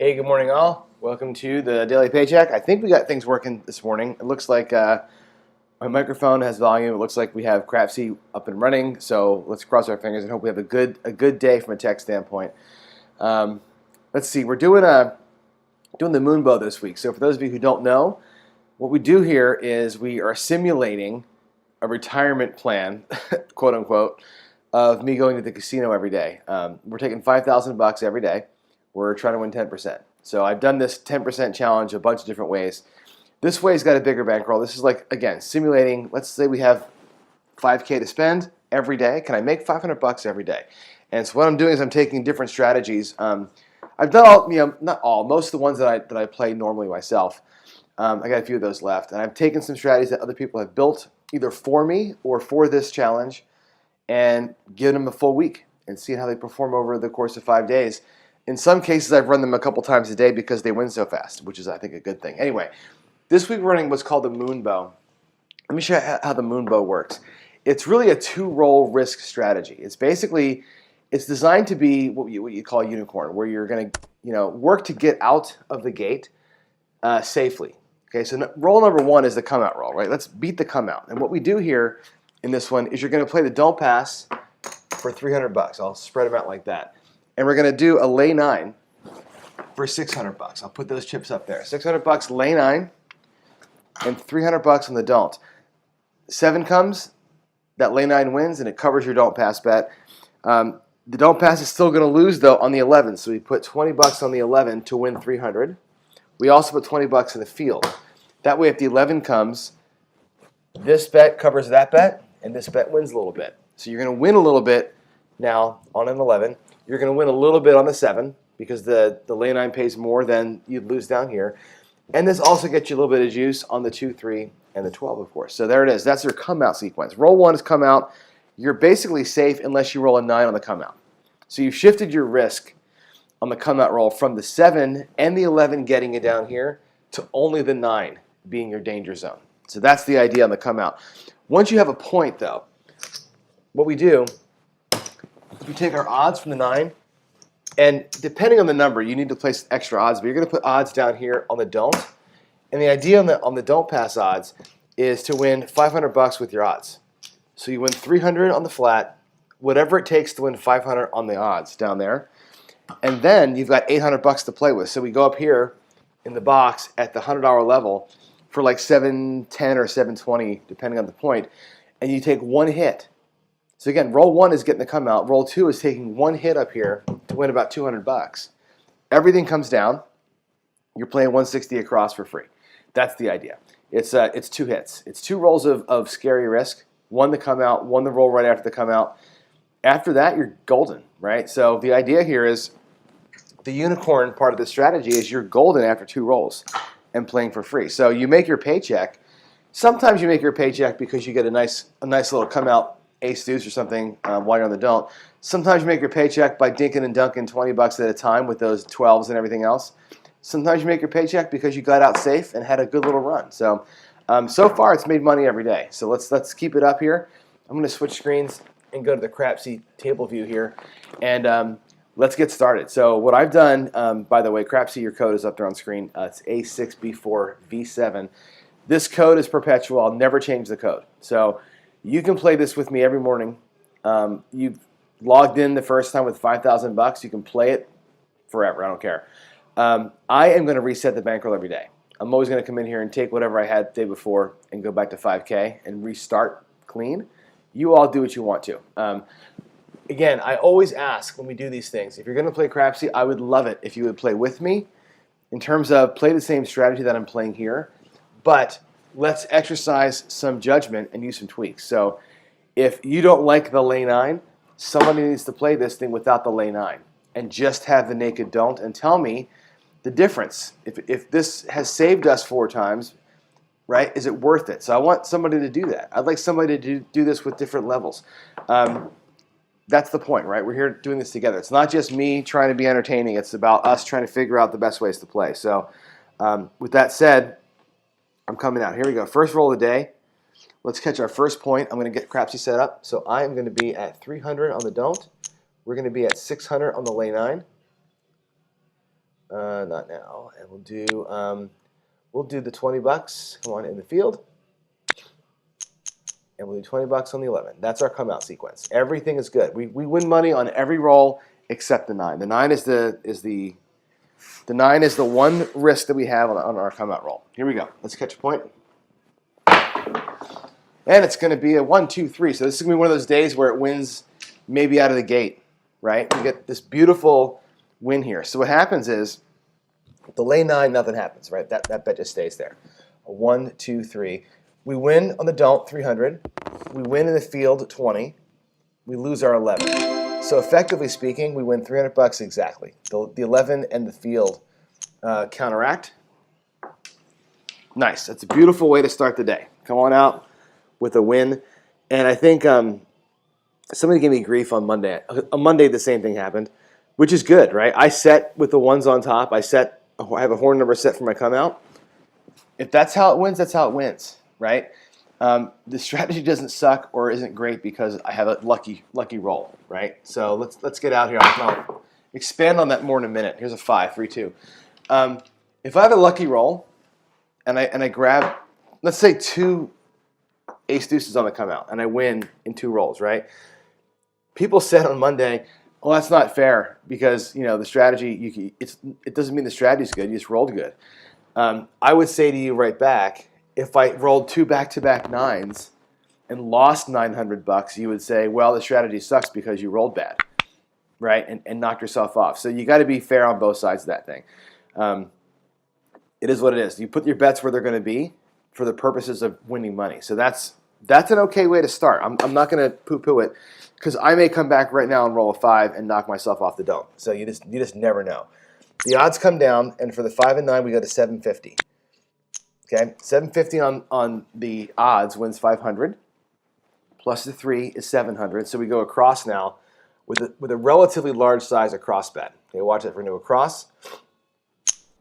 Hey, good morning, all. Welcome to the Daily Paycheck. I think we got things working this morning. It looks like my microphone has volume. It looks like we have Crapsee up and running. So let's cross our fingers and hope we have a good day from a tech standpoint. Let's see. We're doing the Moonbow this week. So for those of you who don't know, what we do here is we are simulating a retirement plan, quote unquote, of me going to the casino every day. We're taking $5,000 every day. We're trying to win 10%. So I've done this 10% challenge a bunch of different ways. This way's got a bigger bankroll. This is like, again, simulating. Let's say we have $5K to spend every day. Can I make $500 every day? And so what I'm doing is I'm taking different strategies. I've done all, not all, most of the ones that I play normally myself. I got a few of those left. And I've taken some strategies that other people have built either for me or for this challenge and given them a full week and seeing how they perform over the course of 5 days. In some cases, I've run them a couple times a day because they win so fast, which is, I think, a good thing. Anyway, this week we're running what's called the Moonbow. Let me show you how the Moonbow works. It's really a two-roll risk strategy. It's designed to be what you call a unicorn, where you're going to work to get out of the gate safely. Okay, so roll number one is the come out roll, right? Let's beat the come out. And what we do here in this one is you're going to play the don't pass for $300. I'll spread them out like that. And we're going to do a lay 9 for $600. I'll put those chips up there. $600 lay 9 and $300 on the don't. 7 comes, that lay 9 wins, and it covers your don't pass bet. The don't pass is still going to lose, though, on the 11. So we put $20 on the 11 to win $300. We also put $20 in the field. That way, if the 11 comes, this bet covers that bet, and this bet wins a little bit. So you're going to win a little bit now on an 11. You're going to win a little bit on the 7 because the lay 9 pays more than you'd lose down here. And this also gets you a little bit of juice on the 2, 3, and the 12, of course. So there it is. That's your come out sequence. Roll 1 is come out. You're basically safe unless you roll a 9 on the come out. So you've shifted your risk on the come out roll from the 7 and the 11 getting you down here to only the 9 being your danger zone. So that's the idea on the come out. Once you have a point, though, what we do, we take our odds from the 9, and depending on the number, you need to place extra odds, but you're going to put odds down here on the don't. And the idea on the don't pass odds is to win $500 with your odds. So you win $300 on the flat, whatever it takes to win $500 on the odds down there. And then you've got $800 to play with. So we go up here in the box at the $100 level for like $710 or $720, depending on the point, and you take one hit. So again, roll 1 is getting the come out. Roll 2 is taking one hit up here to win about $200. Everything comes down. You're playing 160 across for free. That's the idea. It's 2 hits. It's 2 rolls of scary risk. 1 to come out, 1 to roll right after the come out. After that, you're golden, right? So the idea here is the unicorn part of the strategy is you're golden after 2 rolls and playing for free. So you make your paycheck. Sometimes you make your paycheck because you get a nice little come out ace deuce or something while you're on the don't. Sometimes you make your paycheck by dinking and dunking $20 at a time with those 12s and everything else. Sometimes you make your paycheck because you got out safe and had a good little run. So, so far it's made money every day. So let's keep it up here. I'm going to switch screens and go to the Crapsee table view here, and let's get started. So what I've done, by the way, Crapsee, your code is up there on screen. It's A6B4V7. This code is perpetual. I'll never change the code. So you can play this with me every morning. You've logged in the first time with $5,000. You can play it forever. I don't care. I am going to reset the bankroll every day. I'm always going to come in here and take whatever I had the day before and go back to 5K and restart clean. You all do what you want to. Again, I always ask when we do these things, if you're going to play Crapsee, I would love it if you would play with me in terms of play the same strategy that I'm playing here, but let's exercise some judgment and use some tweaks. So if you don't like the lay 9, somebody needs to play this thing without the lay 9 and just have the naked don't and tell me the difference. If this has saved us 4 times, right, is it worth it? So I want somebody to do that. I'd like somebody to do this with different levels. That's the point, right? We're here doing this together. It's not just me trying to be entertaining. It's about us trying to figure out the best ways to play. So with that said, I'm coming out. Here we go. First roll of the day. Let's catch our first point. I'm going to get Crapsee set up. So I am going to be at 300 on the don't. We're going to be at 600 on the lay 9. Not now. And we'll do the 20 bucks. Come on, in the field. And we'll do 20 bucks on the 11. That's our come out sequence. Everything is good. We win money on every roll except the 9. The 9 is the 9 is the one risk that we have on our come out roll. Here we go. Let's catch a point. And it's going to be a 1, 2, 3. So this is going to be one of those days where it wins maybe out of the gate, right? We get this beautiful win here. So what happens is, the lay 9, nothing happens, right? That bet just stays there. A 1, 2, 3. We win on the don't, 300. We win in the field, 20. We lose our 11. So effectively speaking, we win 300 bucks exactly. The 11 and the field counteract. Nice. That's a beautiful way to start the day. Come on out with a win. And I think somebody gave me grief on Monday. On Monday, the same thing happened, which is good, right? I set with the ones on top. I have a horn number set for my come out. If that's how it wins, that's how it wins, right? The strategy doesn't suck or isn't great because I have a lucky roll, right? So let's get out here. I'll expand on that more in a minute. Here's a 5, 3, 2. If I have a lucky roll and I grab, let's say 2 ace deuces on the come out and I win in 2 rolls, right? People said on Monday, well, that's not fair because the strategy it doesn't mean the strategy's good. You just rolled good. I would say to you right back, if I rolled 2 back-to-back 9s and lost 900 bucks, you would say, well, the strategy sucks because you rolled bad, right? And knocked yourself off. So you got to be fair on both sides of that thing. It is what it is. You put your bets where they're going to be for the purposes of winning money. So that's an okay way to start. I'm not going to poo-poo it because I may come back right now and roll a 5 and knock myself off the dome. So you just never know. The odds come down, and for the 5 and 9, we go to 750. Okay, 750 on the odds wins 500. Plus the 3 is 700. So we go across now with a relatively large size across bet. Okay, watch that. We're going to go across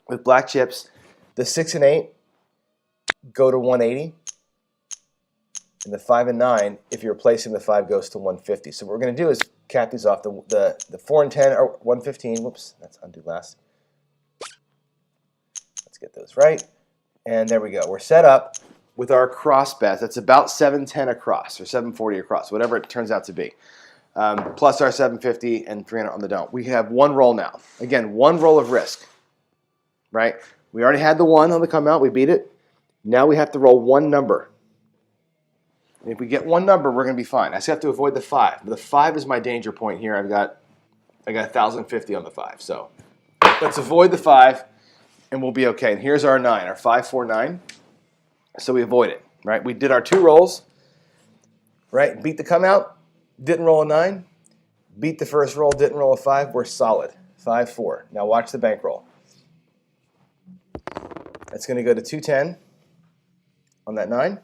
with black chips. The 6 and 8 go to 180. And the 5 and 9, if you're replacing the 5, goes to 150. So what we're going to do is cap these off. The 4 and 10 are 115. Whoops, that's undo last. Let's get those right. And there we go. We're set up with our cross bets. That's about 710 across or 740 across, whatever it turns out to be. Plus our 750 and 300 on the don't. We have 1 roll now. Again, 1 roll of risk, right? We already had the 1 on the come out. We beat it. Now we have to roll 1 number. And if we get 1 number, we're going to be fine. I just have to avoid the 5. The 5 is my danger point here. I got 1,050 on the 5. So let's avoid the 5. And we'll be okay. And here's our 9, our 5, 4, 9. So we avoid it, right? We did our 2 rolls, right? Beat the come out, didn't roll a 9. Beat the first roll, didn't roll a 5. We're solid. 5, 4. Now watch the bankroll. That's going to go to 210 on that 9.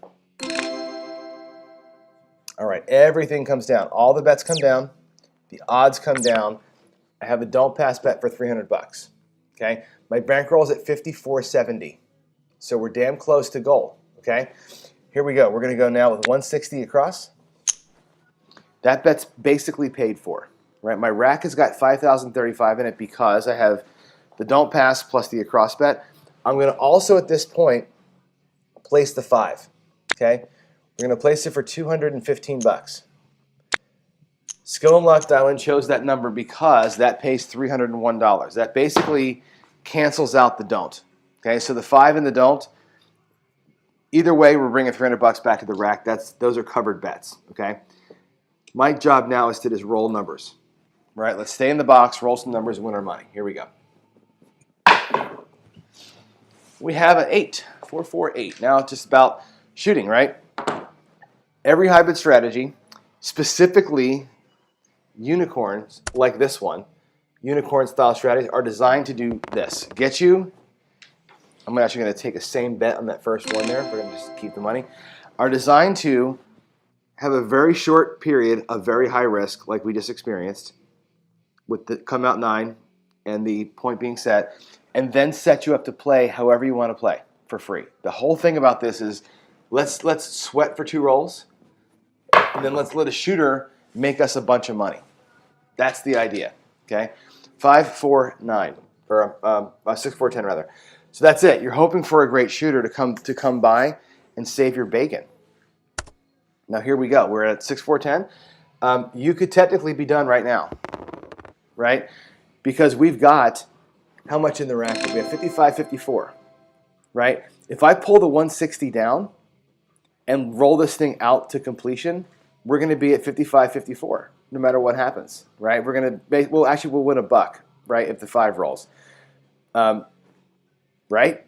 All right, everything comes down. All the bets come down. The odds come down. I have a don't pass bet for 300 bucks. Okay? My bankroll is at 54.70. So we're damn close to goal. Okay? Here we go. We're going to go now with 160 across. That bet's basically paid for. Right? My rack has got 5,035 in it because I have the don't pass plus the across bet. I'm going to also at this point place the 5. Okay? We're going to place it for 215 bucks. Skill and Luck Dial-In chose that number because that pays $301. That basically cancels out the don't. Okay, so the 5 and the don't, either way, we're bringing 300 bucks back to the rack. Those are covered bets. Okay, my job now is to just roll numbers. Right, let's stay in the box, roll some numbers, and win our money. Here we go. We have an 8, 4, 4, 8. Now it's just about shooting, right? Every hybrid strategy, specifically unicorns like this one, unicorn style strategies are designed to do this. Get you, I'm actually going to take a same bet on that first one there. We're going to just keep the money. Are designed to have a very short period of very high risk like we just experienced with the come out 9 and the point being set, and then set you up to play however you want to play for free. The whole thing about this is let's sweat for 2 rolls and then let's let a shooter make us a bunch of money. That's the idea. Okay, 5, 4, 9. or 6-4-10 rather. So that's it. You're hoping for a great shooter to come by and save your bacon. Now here we go. We're at 6-4-10. You could technically be done right now, right? Because we've got how much in the rack? We have 55-54, right? If I pull the 160 down and roll this thing out to completion, we're going to be at 55-54 no matter what happens, right? We'll win a buck, right, if the 5 rolls. Right?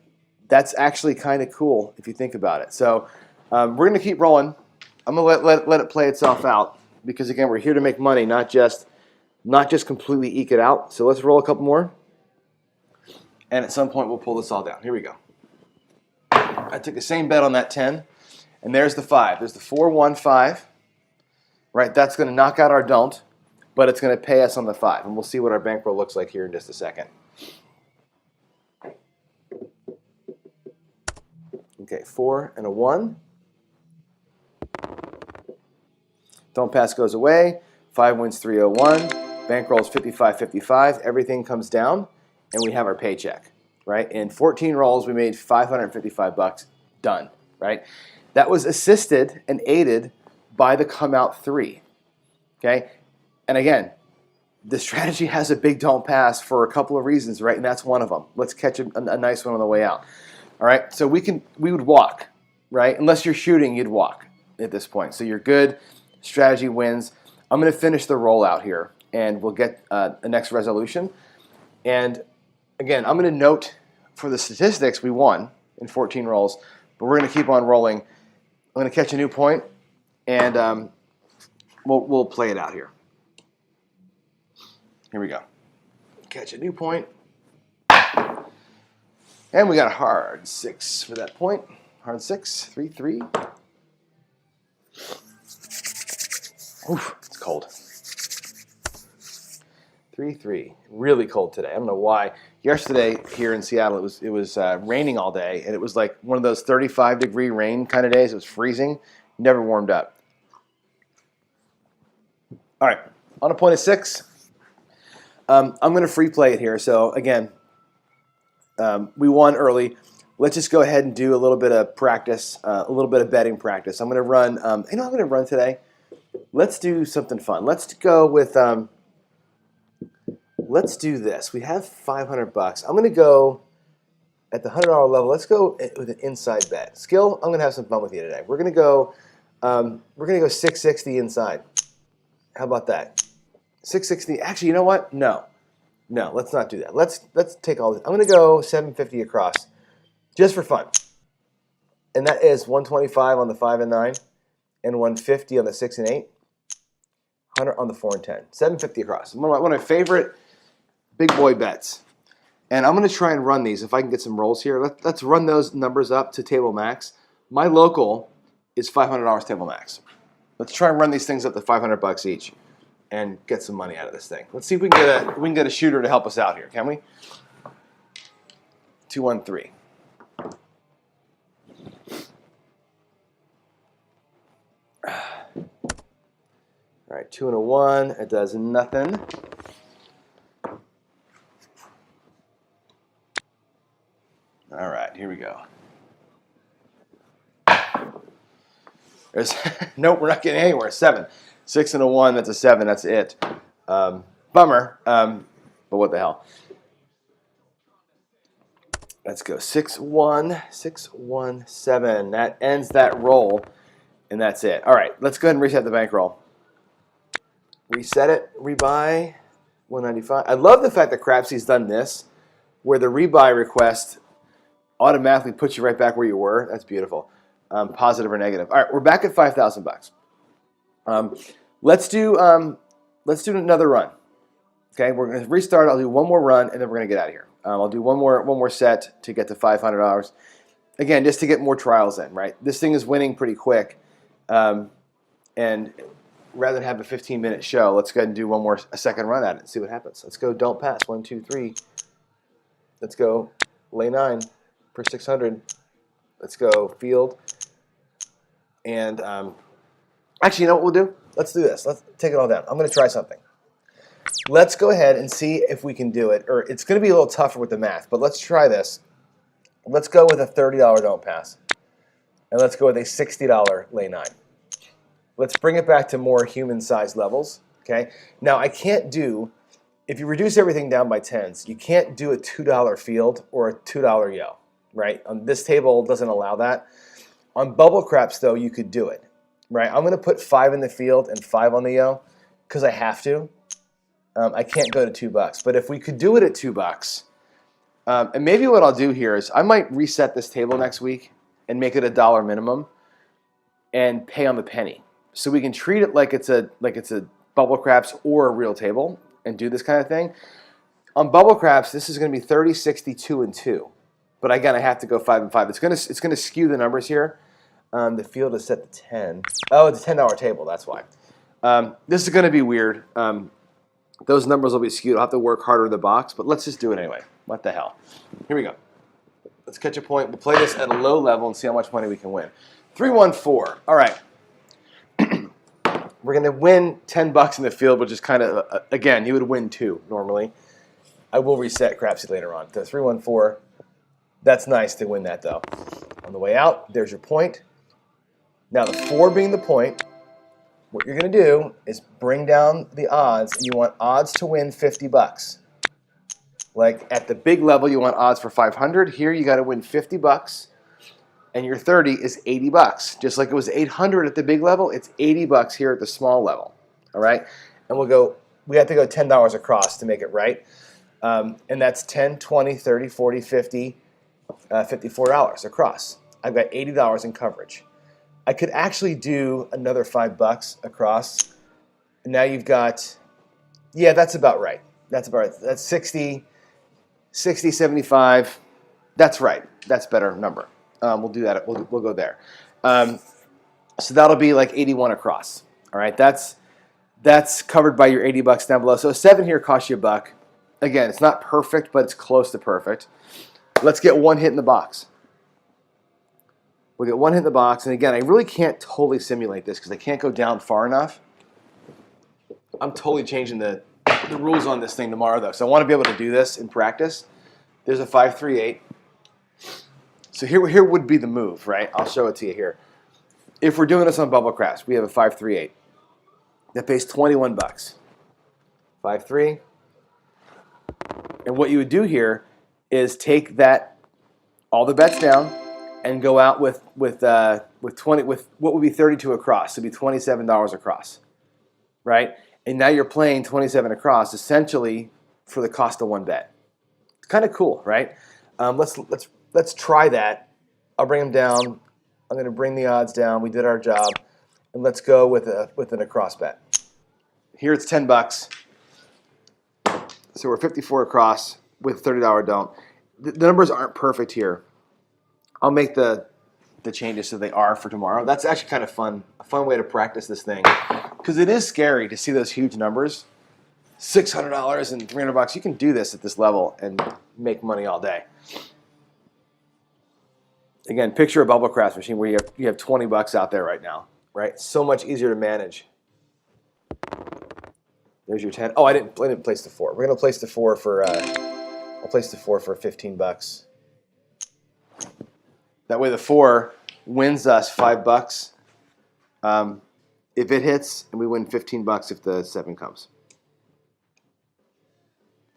That's actually kind of cool if you think about it. So we're going to keep rolling. I'm going to let it play itself out because, again, we're here to make money, not just completely eke it out. So let's roll a couple more. And at some point, we'll pull this all down. Here we go. I took the same bet on that 10. And there's the 5. There's the 4-1-5. Right? That's going to knock out our don't, but it's going to pay us on the 5. And we'll see what our bankroll looks like here in just a second. Okay, 4 and a 1. Don't pass goes away. 5 wins 301. Bankroll is 55-55. Everything comes down, and we have our paycheck. Right? In 14 rolls, we made 555 bucks. Done. Right? That was assisted and aided by the come out 3. Okay? And again, the strategy has a big don't pass for a couple of reasons, right? And that's one of them. Let's catch a nice one on the way out. All right? So we would walk, right? Unless you're shooting, you'd walk at this point. So you're good. Strategy wins. I'm going to finish the rollout here, and we'll get the next resolution. And again, I'm going to note for the statistics we won in 14 rolls, but we're going to keep on rolling. I'm going to catch a new point, and we'll play it out here. Here we go. Catch a new point. And we got a hard 6 for that point. Hard 6, 3-3. Oof, it's cold. 3-3. Really cold today. I don't know why. Yesterday here in Seattle, it was raining all day, and it was like one of those 35-degree rain kind of days. It was freezing. Never warmed up. All right, on a point of 6. I'm going to free play it here. So again, we won early. Let's just go ahead and do a little bit of practice, a little bit of betting practice. I'm going to run. I'm going to run today. Let's do something fun. Let's go with. Let's do this. We have 500 bucks. I'm going to go at the $100 level. Let's go with an inside bet. Skill. I'm going to have some fun with you today. We're going to go. We're going to go 660 inside. How about that? 660. Actually, you know what? No, let's not do that. Let's take all this. I'm going to go 750 across, just for fun. And that is 125 on the 5 and 9, and 150 on the 6 and 8, 100 on the 4 and 10. 750 across. One of my favorite big boy bets. And I'm going to try and run these if I can get some rolls here. Let's run those numbers up to table max. My local is $500 table max. Let's try and run these things up to 500 bucks each and get some money out of this thing. Let's see if we can get a shooter to help us out here, can we? 2-1-3. All right, 2 and a 1. It does nothing. All right, here we go. There's nope, we're not getting anywhere. 7. 6 and a 1. That's a 7. That's it. Bummer. But what the hell? Let's go 6-1, 6-1, 7. That ends that roll, and that's it. All right, let's go ahead and reset the bankroll. Reset it, rebuy, 195. I love the fact that Crapsee's done this, where the rebuy request automatically puts you right back where you were. That's beautiful. Positive or negative. All right, we're back at 5,000 bucks. Let's do another run. Okay, we're going to restart. I'll do one more run, and then we're going to get out of here. I'll do one more set to get to $500. Again, just to get more trials in, right? This thing is winning pretty quick. And rather than have a 15-minute show, let's go ahead and do a second run at it and see what happens. Let's go don't pass. 1, 2, 3. Let's go lay 9 per 600. Let's go field. And actually, you know what we'll do? Let's do this. Let's take it all down. I'm going to try something. Let's go ahead and see if we can do it. Or it's going to be a little tougher with the math, but let's try this. Let's go with a $30 don't pass. And let's go with a $60 lay 9. Let's bring it back to more human-sized levels. Okay. Now, I can't do, if you reduce everything down by tens, you can't do a $2 field or a $2 yo, right? This table doesn't allow that. On bubble craps, though, you could do it, right? I'm going to put 5 in the field and 5 on the yo because I have to. I can't go to $2. But if we could do it at $2, and maybe what I'll do here is I might reset this table next week and make it a $1 minimum and pay on the penny. So we can treat it like it's a bubble craps or a real table and do this kind of thing. On bubble craps, this is going to be 30, 60, 2, and 2. But again, I have to go 5 and 5. It's going to skew the numbers here. The field is set to 10. Oh, it's a $10 table. That's why. This is going to be weird. Those numbers will be skewed. I'll have to work harder in the box, but let's just do it anyway. What the hell? Here we go. Let's catch a point. We'll play this at a low level and see how much money we can win. 3-1-4. All right. We're going to win $10 in the field, which is kind of, again, you would win 2 normally. I will reset Crapsee later on. The 3-1-4. That's nice to win that, though. On the way out, there's your point. Now, the 4 being the point, what you're going to do is bring down the odds. You want odds to win $50. Like at the big level, you want odds for 500. Here, you got to win $50, and your 30 is $80. Just like it was 800 at the big level, it's $80 here at the small level. All right, and we'll go. We have to go $10 across to make it right, and that's 10, 20, 30, 40, 50, $54 across. I've got $80 in coverage. I could actually do another $5 across. And now you've got, yeah, that's about right. That's about right. That's 60, 75. That's right. That's a better number. We'll do that. We'll go there. So that'll be like 81 across. All right. That's covered by your $80 down below. So a 7 here costs you $1. Again, it's not perfect, but it's close to perfect. Let's get 1 hit in the box. We'll get 1 hit in the box, and again, I really can't totally simulate this because I can't go down far enough. I'm totally changing the rules on this thing tomorrow, though, so I want to be able to do this in practice. There's a 5-3-8. So here would be the move, right? I'll show it to you here. If we're doing this on bubble craps, we have a 5-3-8 that pays $21. 5-3, and what you would do here is take that all the bets down and go out with what would be 32 across. So it'd be $27 across, right? And now you're playing 27 across essentially for the cost of 1 bet. It's kind of cool, right? Let's try that. I'll bring them down. I'm going to bring the odds down. We did our job, and let's go with an across bet. Here it's $10. So we're 54 across with $30 don't. The numbers aren't perfect here. I'll make the changes so they are for tomorrow. That's actually kind of fun, a fun way to practice this thing, because it is scary to see those huge numbers. $600 and $300. You can do this at this level and make money all day. Again, picture a bubble craps machine where you have $20 out there right now, right? So much easier to manage. There's your 10. Oh, I didn't place the 4. We're gonna place the 4 for. I'll place the 4 for $15. That way the 4 wins us $5 if it hits, and we win $15 if the 7 comes.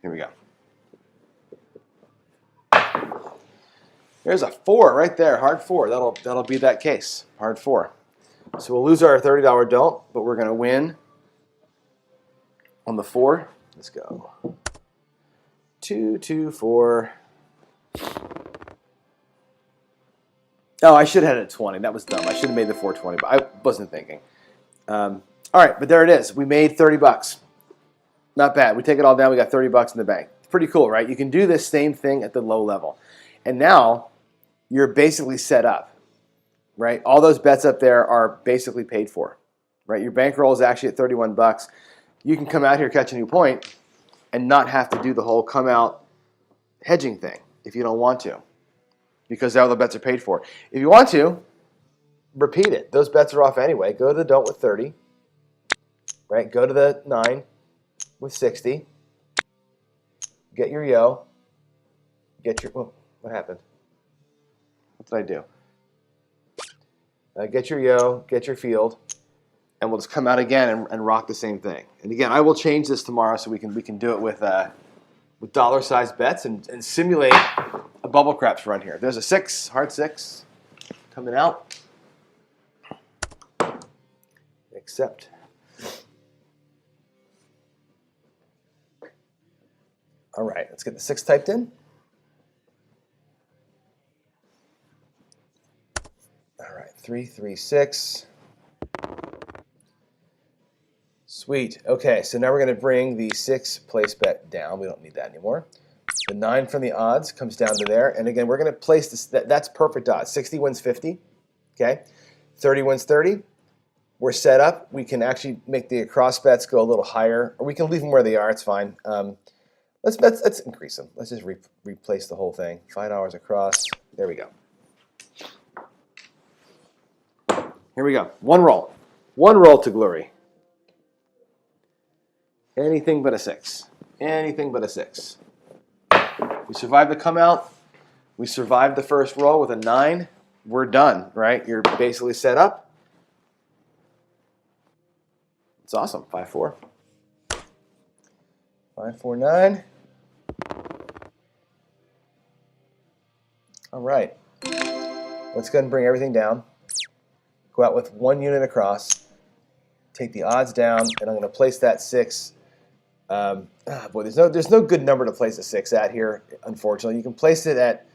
Here we go. There's a 4 right there, hard 4. That'll be that case, hard 4. So we'll lose our $30 don't, but we're going to win on the 4. Let's go. 2, 2, 4. Oh, I should have had it at 20. That was dumb. I should have made the 420, but I wasn't thinking. All right, but there it is. We made $30. Not bad. We take it all down. We got $30 in the bank. It's pretty cool, right? You can do this same thing at the low level. And now you're basically set up, right? All those bets up there are basically paid for, right? Your bankroll is actually at $31. You can come out here, catch a new point, and not have to do the whole come out hedging thing if you don't want to, because all the bets are paid for. If you want to, repeat it. Those bets are off anyway. Go to the don't with 30, right? Go to the 9, with 60. Get your yo. Get your, oh, what happened? What did I do? Get your yo, get your field, and we'll just come out again and rock the same thing. And again, I will change this tomorrow so we can do it with dollar-sized bets and simulate a bubble craps run here. There's a 6, hard 6, coming out. Accept. All right, let's get the 6 typed in. All right, 3, 3, 6. Sweet. Okay, so now we're going to bring the 6 place bet down. We don't need that anymore. The 9 from the odds comes down to there. And again, we're going to place this. That's perfect odds. 60 wins 50. Okay. 30 wins 30. We're set up. We can actually make the cross bets go a little higher, or we can leave them where they are. It's fine. Let's increase them. Let's just replace the whole thing. $5 across. There we go. Here we go. One roll. One roll to glory. Anything but a 6. Anything but a 6. We survived the come out. We survived the first roll with a 9. We're done, right? You're basically set up. It's awesome. 5-4. 5-4-9. All right. Let's go ahead and bring everything down. Go out with 1 unit across. Take the odds down, and I'm going to place that 6. Boy, there's no good number to place a 6 at here, unfortunately. You can place it at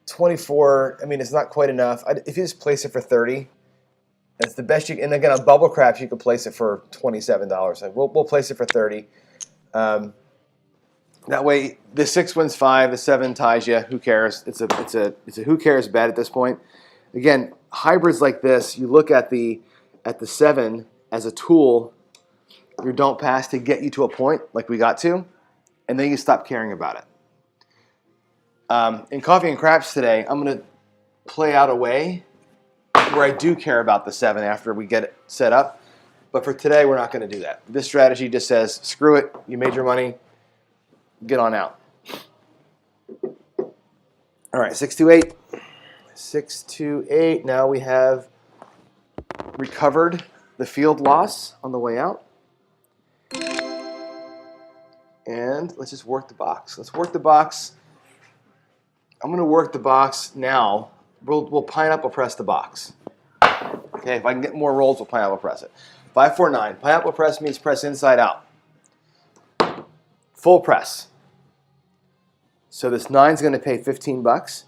24. I mean, it's not quite enough. If you just place it for 30, that's the best you can. And again, on Bubble Craps, you can place it for $27. We'll place it for 30. That way, the 6 wins 5, the 7 ties you. Who cares? It's a who cares bet at this point. Again, hybrids like this, you look at the 7 as a tool. Your don't pass to get you to a point like we got to, and then you stop caring about it. In Coffee and Craps today, I'm going to play out a way where I do care about the 7 after we get it set up. But for today, we're not going to do that. This strategy just says, screw it, you made your money, get on out. All right, 6-2-8. 6-2-8. Now we have recovered the field loss on the way out. And let's just work the box. Let's work the box. I'm going to work the box now. We'll pineapple press the box. Okay, if I can get more rolls, we'll pineapple press it. 5-4-9. Pineapple press means press inside out. Full press. So this 9 is going to pay $15.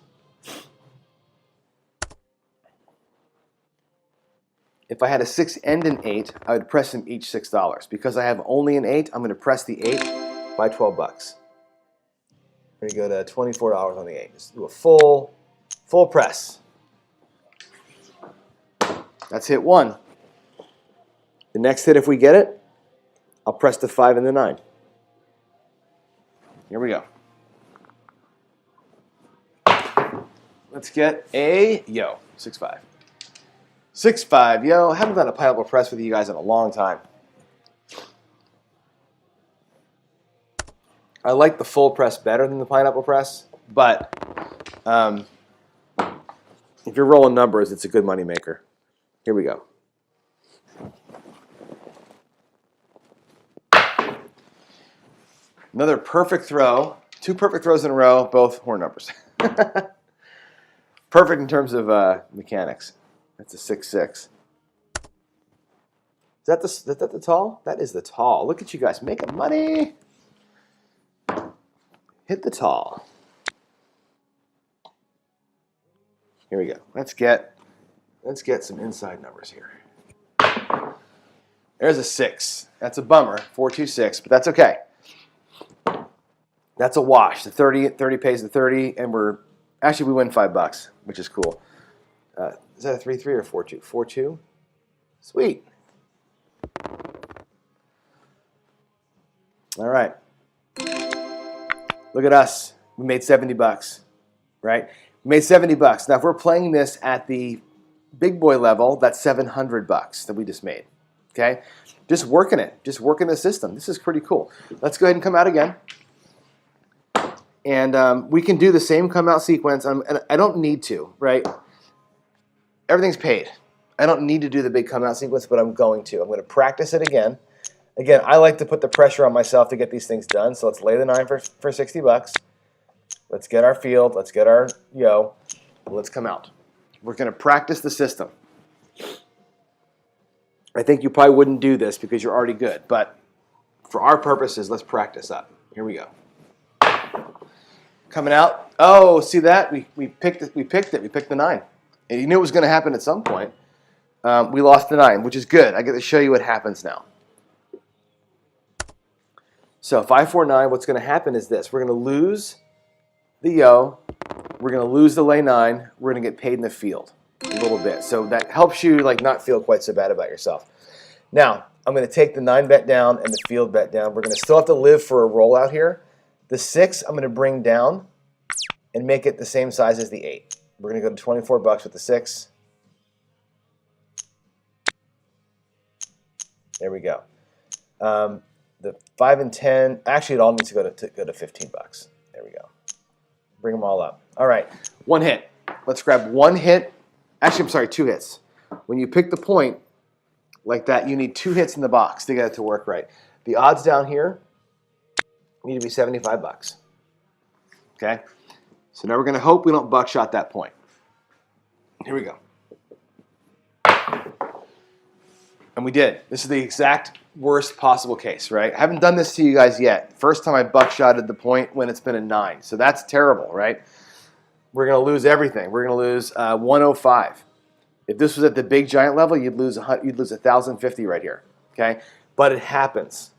If I had a 6 and an 8, I would press them each $6. Because I have only an 8, I'm going to press the 8 by $12. We're going to go to $24 on the 8. Just do a full press. That's hit 1. The next hit, if we get it, I'll press the 5 and the 9. Here we go. Let's get a yo, 6-5. 6-5, yo. I haven't done a pineapple press with you guys in a long time. I like the full press better than the pineapple press, but if you're rolling numbers, it's a good money maker. Here we go. Another perfect throw. 2 perfect throws in a row, both horn numbers. Perfect in terms of mechanics. That's a 6-6. Is that the tall? That is the tall. Look at you guys making money. Hit the tall. Here we go. Let's get some inside numbers here. There's a 6. That's a bummer. 4-2-6, but that's okay. That's a wash. The 30 pays the 30, and we win $5, which is cool. Is that a 3-3 or 4-2? 4-2. Sweet. All right. Look at us. We made $70, right? We made $70. Now, if we're playing this at the big boy level, that's $700 that we just made. okay? Just working it, just working the system. This is pretty cool. Let's go ahead and come out again. And we can do the same come out sequence. And I don't need to, right? Everything's paid. I don't need to do the big come out sequence, but I'm going to. I'm going to practice it again. Again, I like to put the pressure on myself to get these things done. So let's lay the 9 for 60 bucks. Let's get our field. Let's get our yo. Let's come out. We're going to practice the system. I think you probably wouldn't do this because you're already good. But for our purposes, let's practice up. Here we go. Coming out. Oh, see that? We picked it. We picked the 9. And you knew it was going to happen at some point. We lost the 9, which is good. I get to show you what happens now. So 5, 4, 9, what's going to happen is this. We're going to lose the yo. We're going to lose the lay 9. We're going to get paid in the field a little bit. So that helps you like not feel quite so bad about yourself. Now, I'm going to take the 9 bet down and the field bet down. We're going to still have to live for a rollout here. The 6, I'm going to bring down and make it the same size as the 8. We're going to go to 24 bucks with the 6. There we go. The 5 and 10, actually it all needs to go to 15 bucks. There we go. Bring them all up. All right, 1 hit. Let's grab 1 hit. Actually, I'm sorry, 2 hits. When you pick the point like that, you need 2 hits in the box to get it to work right. The odds down here need to be 75 bucks. Okay? So now we're going to hope we don't buckshot that point. Here we go. And we did. This is the exact worst possible case, right? I haven't done this to you guys yet. First time I buckshotted the point when it's been a 9. So that's terrible, right? We're going to lose everything. We're going to lose 105. If this was at the big giant level, you'd lose 1,050 right here, okay? But it happens.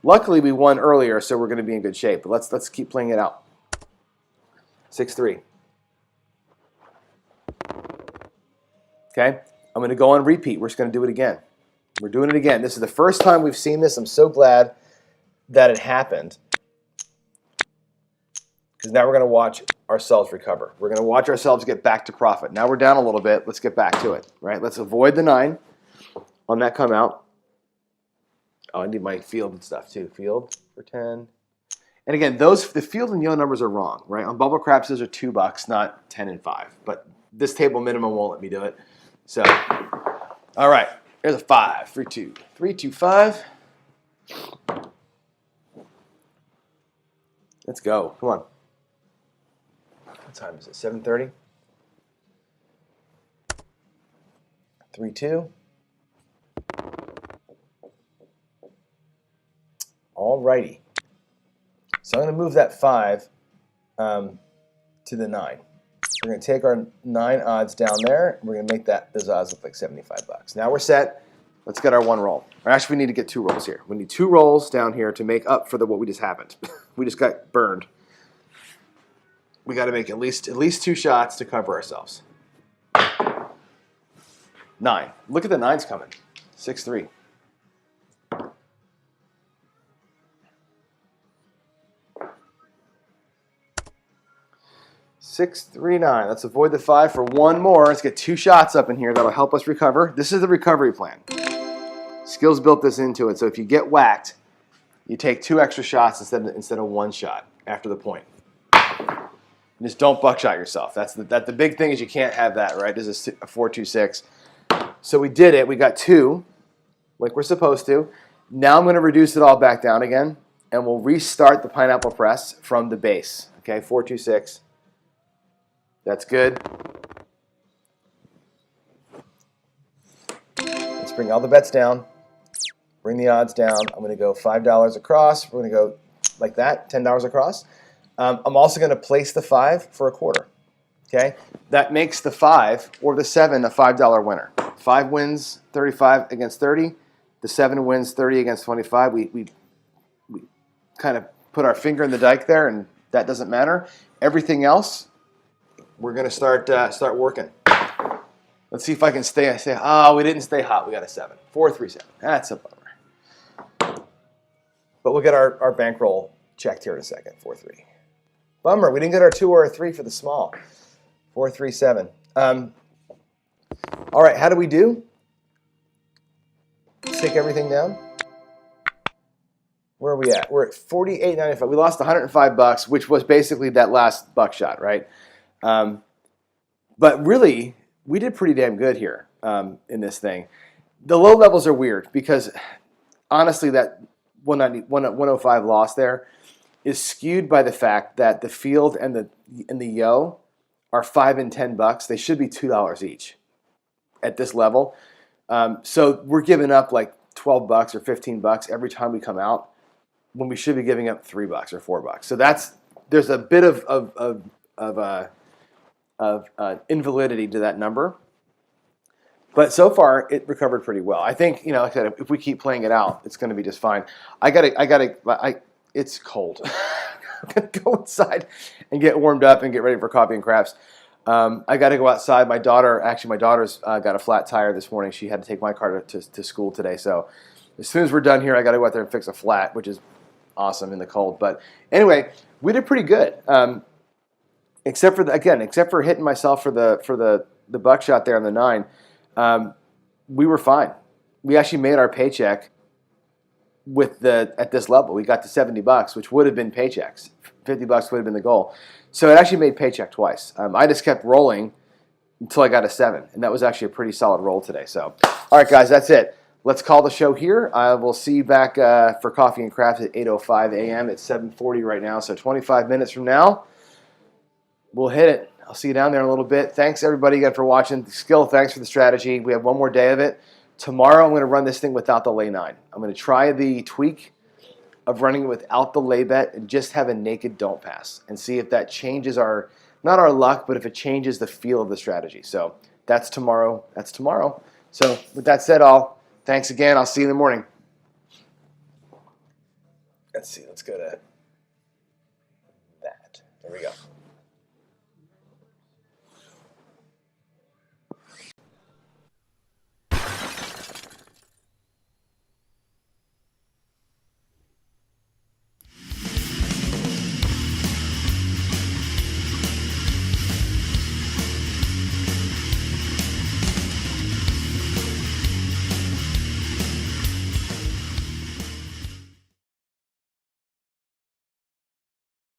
Luckily, we won earlier, so we're going to be in good shape. But let's keep playing it out. 6-3. Okay? I'm going to go on repeat. We're just going to do it again. We're doing it again. This is the first time we've seen this. I'm so glad that it happened. Because now we're going to watch ourselves recover. We're going to watch ourselves get back to profit. Now we're down a little bit. Let's get back to it. Right? Let's avoid the 9 on that come out. Oh, I need my field and stuff too. Field for 10. And again, the field and yo numbers are wrong. Right? On bubble craps, those are $2, not 10 and 5. But this table minimum won't let me do it. So, all right. Here's a 5. 3, 2. 3, 2, 5. Let's go. Come on. What time is it? 7:30? 3, 2. All righty. So I'm going to move that 5 to the 9. We're going to take our 9 odds down there. And we're going to make those odds look like 75 bucks. Now we're set. Let's get our 1 roll. Or actually, we need to get 2 rolls here. We need 2 rolls down here to make up for what we just happened. We just got burned. We got to make at least 2 shots to cover ourselves. 9. Look at the 9s coming. 6-3. Six, 3, 9. Let's avoid the 5 for 1 more. Let's get 2 shots up in here. That'll help us recover. This is the recovery plan. Skills built this into it. So if you get whacked, you take 2 extra shots instead of 1 shot after the point. Just don't buckshot yourself. That's the big thing is you can't have that, right? This is a 4-2-6. So we did it. We got 2, like we're supposed to. Now I'm going to reduce it all back down again, and we'll restart the pineapple press from the base. Okay, 4-2-6. That's good. Let's bring all the bets down. Bring the odds down. I'm going to go $5 across. We're going to go like that, $10 across. I'm also going to place the 5 for a quarter. Okay, that makes the 5 or the 7 a $5 winner. 5 wins 35 against 30. The 7 wins 30 against 25. We kind of put our finger in the dike there, and that doesn't matter. Everything else, we're going to start working. Let's see if I can stay. Oh, we didn't stay hot. We got a 7. 4-3-7. That's a bummer. But we'll get our bankroll checked here in a second. 4-3. Bummer. We didn't get our 2 or a 3 for the small. 4-3-7. All right. How do we do? Stick everything down. Where are we at? We're at 48.95. We lost 105 bucks, which was basically that last buckshot, right? But really, we did pretty damn good here in this thing. The low levels are weird because honestly, that 105 loss there is skewed by the fact that the field and the yo are $5 and $10. They should be $2 each at this level. So we're giving up like 12 bucks or 15 bucks every time we come out, when we should be giving up $3 or $4. So there's a bit of invalidity to that number. But so far, it recovered pretty well. I think, like I said, if we keep playing it out, it's going to be just fine. It's cold. I'm going to go inside and get warmed up and get ready for coffee and craps. I got to go outside. My daughter's got a flat tire this morning. She had to take my car to school today. So as soon as we're done here, I got to go out there and fix a flat, which is awesome in the cold. But anyway, we did pretty good. Except for hitting myself for the buckshot there on the 9. We were fine. We actually made our paycheck at this level. We got to 70 bucks, which would have been paychecks. 50 bucks would have been the goal. So it actually made paycheck twice. I just kept rolling until I got a 7, and that was actually a pretty solid roll today. So, all right, guys, that's it. Let's call the show here. I will see you back for coffee and craps at 8:05 a.m. It's 7:40 right now, so 25 minutes from now, we'll hit it. I'll see you down there in a little bit. Thanks, everybody, again, for watching. Skill, thanks for the strategy. We have one more day of it. Tomorrow, I'm going to run this thing without the lay 9. I'm going to try the tweak of running it without the lay bet and just have a naked don't pass and see if that changes not our luck, but if it changes the feel of the strategy. So that's tomorrow. So with that said, thanks again. I'll see you in the morning. Let's see. Let's go to that. There we go.